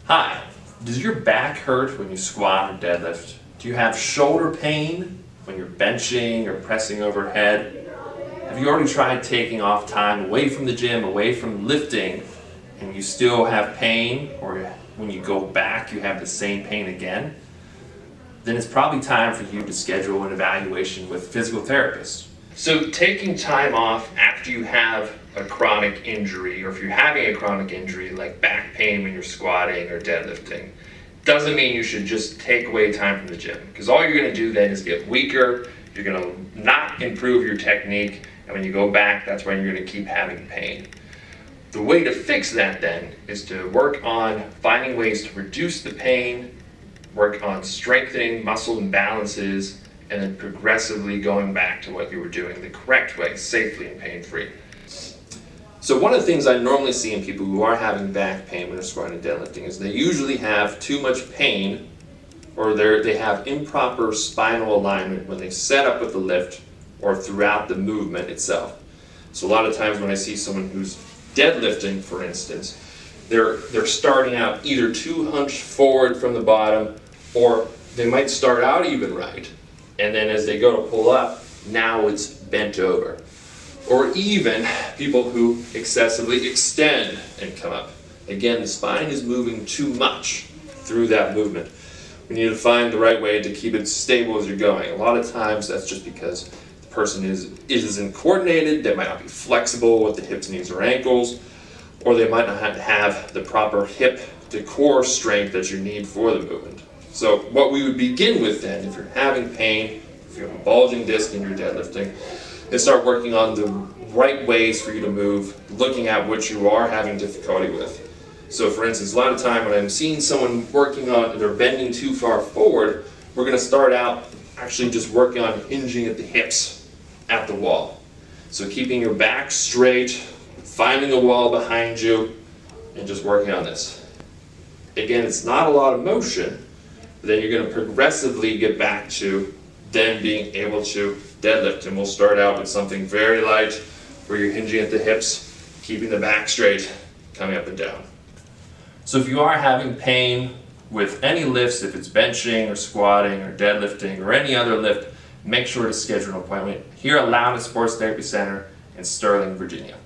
Hi, does your back hurt when you squat or deadlift? Do you have shoulder pain when you're benching or pressing overhead? Have you already tried taking off time away from the gym, away from lifting, and you still have pain, or when you go back you have the same pain again? Then it's probably time for you to schedule an evaluation with a physical therapist. So taking time off after you have a chronic injury, or if you're having a chronic injury like back pain when you're squatting or deadlifting, doesn't mean you should just take away time from the gym, because all you're going to do then is get weaker. You're going to not improve your technique, and when you go back, that's when you're going to keep having pain. The way to fix that then is to work on finding ways to reduce the pain, work on strengthening muscle imbalances, and then progressively going back to what you were doing the correct way, safely and pain-free. So one of the things I normally see in people who are having back pain when they're squatting and deadlifting is they usually have too much pain, or they have improper spinal alignment when they set up with the lift or throughout the movement itself. So a lot of times when I see someone who's deadlifting, for instance, they're starting out either too hunched forward from the bottom, or they might start out even right, and then as they go to pull up, now it's bent over. Or even people who excessively extend and come up. Again, the spine is moving too much through that movement. We need to find the right way to keep it stable as you're going. A lot of times that's just because the person isn't coordinated, they might not be flexible with the hips, knees, or ankles, or they might not have the proper hip to core strength that you need for the movement. So what we would begin with then, if you're having pain, if you have a bulging disc in your deadlifting, is start working on the right ways for you to move, looking at what you are having difficulty with. So for instance, a lot of time when I'm seeing someone working on, they're bending too far forward, we're going to start out actually just working on hinging at the hips at the wall. So keeping your back straight, finding the wall behind you, and just working on this. Again, it's not a lot of motion, but then you're going to progressively get back to then being able to deadlift. And we'll start out with something very light where you're hinging at the hips, keeping the back straight, coming up and down. So if you are having pain with any lifts, if it's benching or squatting or deadlifting or any other lift, make sure to schedule an appointment here at Loudon Sports Therapy Center in Sterling, Virginia.